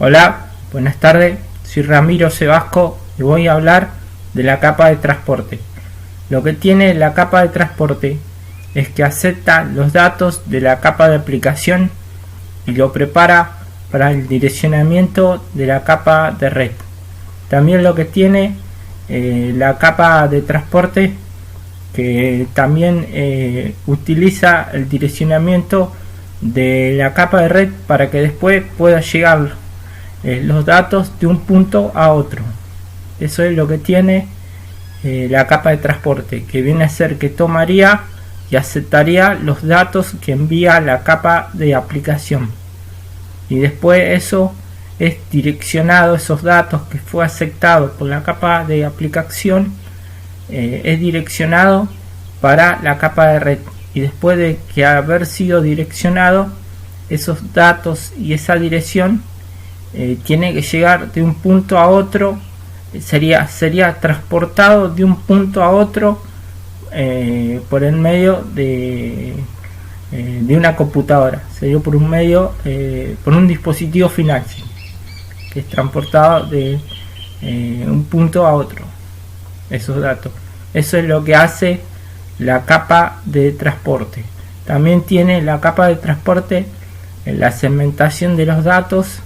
Hola, buenas tardes, soy Ramiro Sebasco y voy a hablar de la capa de transporte. Lo que tiene la capa de transporte es que acepta los datos de la capa de aplicación y lo prepara para el direccionamiento de la capa de red. También lo que tiene la capa de transporte que también utiliza el direccionamiento de la capa de red para que después pueda llegar los datos de un punto a otro. Eso es lo que tiene la capa de transporte, que viene a ser que tomaría y aceptaría los datos que envía la capa de aplicación, y después eso es direccionado, esos datos que fue aceptado por la capa de aplicación es direccionado para la capa de red, y después de que haber sido direccionado, esos datos y esa dirección tiene que llegar de un punto a otro, sería transportado de un punto a otro por el medio de una computadora, sería por un medio, por un dispositivo final, ¿sí?, que es transportado de un punto a otro, esos datos. Eso es lo que hace la capa de transporte. También tiene la capa de transporte la segmentación de los datos.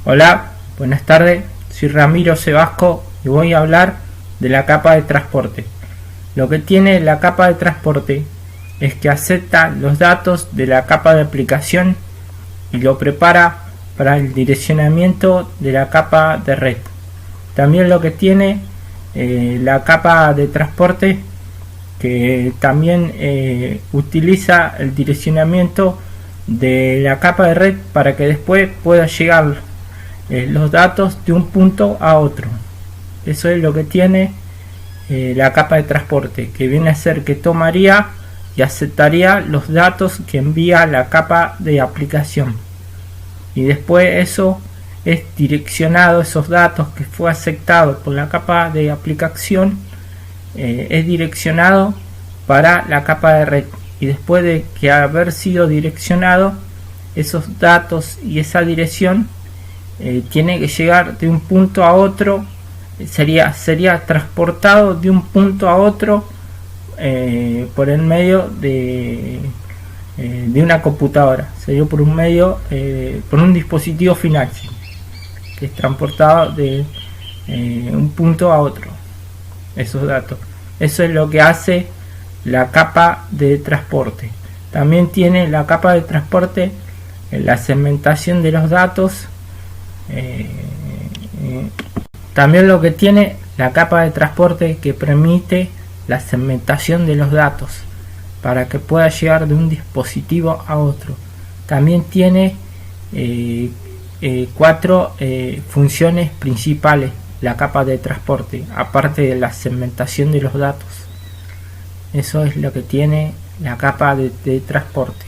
Hola, buenas tardes, soy Ramiro Sebasco y voy a hablar de la capa de transporte. Lo que tiene la capa de transporte es que acepta los datos de la capa de aplicación y lo prepara para el direccionamiento de la capa de red. También lo que tiene la capa de transporte que también utiliza el direccionamiento de la capa de red para que después pueda llegar los datos de un punto a otro. Eso es lo que tiene la capa de transporte, que viene a ser que tomaría y aceptaría los datos que envía la capa de aplicación, y después eso es direccionado, esos datos que fue aceptado por la capa de aplicación es direccionado para la capa de red, y después de que haber sido direccionado, esos datos y esa dirección tiene que llegar de un punto a otro, sería transportado de un punto a otro por el medio de una computadora, sería por un medio, por un dispositivo final, ¿sí?, que es transportado de un punto a otro, esos datos. Eso es lo que hace la capa de transporte. También tiene la capa de transporte la segmentación de los datos. También lo que tiene la capa de transporte que permite la segmentación de los datos para que pueda llegar de un dispositivo a otro. También tiene 4 funciones principales la capa de transporte, aparte de la segmentación de los datos. Eso es lo que tiene la capa de transporte.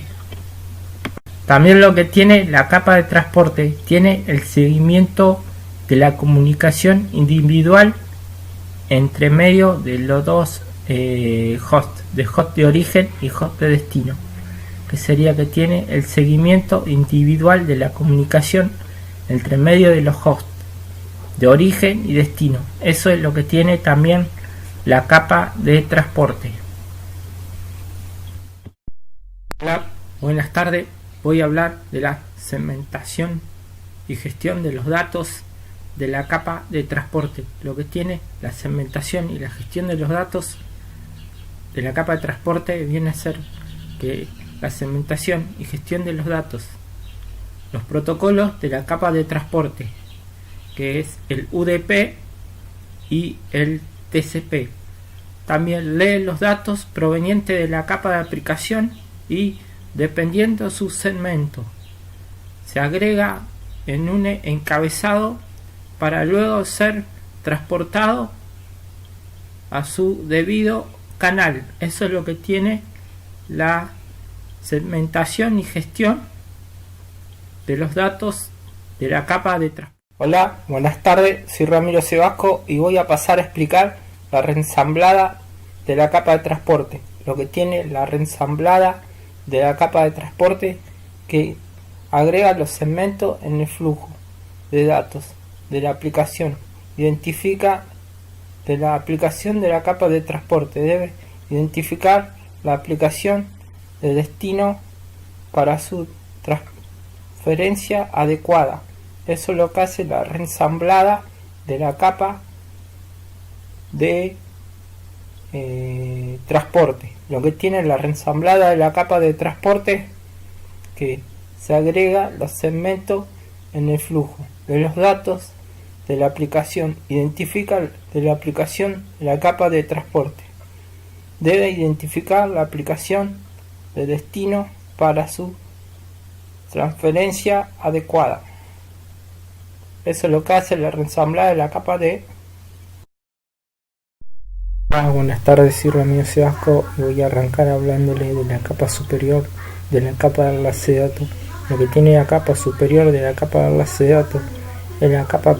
También lo que tiene la capa de transporte tiene el seguimiento de la comunicación individual entre medio de los dos hosts, de host de origen y host de destino, que sería que tiene el seguimiento individual de la comunicación entre medio de los hosts de origen y destino. Eso es lo que tiene también la capa de transporte. Hola, buenas tardes, voy a hablar de la segmentación y gestión de los datos de la capa de transporte. Lo que tiene la segmentación y la gestión de los datos de la capa de transporte viene a ser que la segmentación y gestión de los datos, los protocolos de la capa de transporte, que es el UDP y el TCP. También lee los datos provenientes de la capa de aplicación y, dependiendo de su segmento, se agrega en un encabezado para luego ser transportado a su debido canal. Eso es lo que tiene la segmentación y gestión de los datos de la capa de transporte. Hola, buenas tardes, soy Ramiro Sebasco y voy a pasar a explicar la reensamblada de la capa de transporte. Lo que tiene la reensamblada de la capa de transporte, que agrega los segmentos en el flujo de datos de la aplicación, identifica de la aplicación de la capa de transporte, debe identificar la aplicación de destino para su transferencia adecuada. Eso es lo que hace la reensamblada de la capa de transporte. Lo que tiene la reensamblada de la capa de transporte, que se agrega los segmentos en el flujo de los datos de la aplicación, identifica de la aplicación la capa de transporte, debe identificar la aplicación de destino para su transferencia adecuada. Eso es lo que hace la reensamblada de la capa de... Buenas tardes, soy Ramiro Sebasco y voy a arrancar hablándole de la capa superior de la capa de enlace de datos. Lo que tiene la capa superior de la capa de enlace de datos es la capa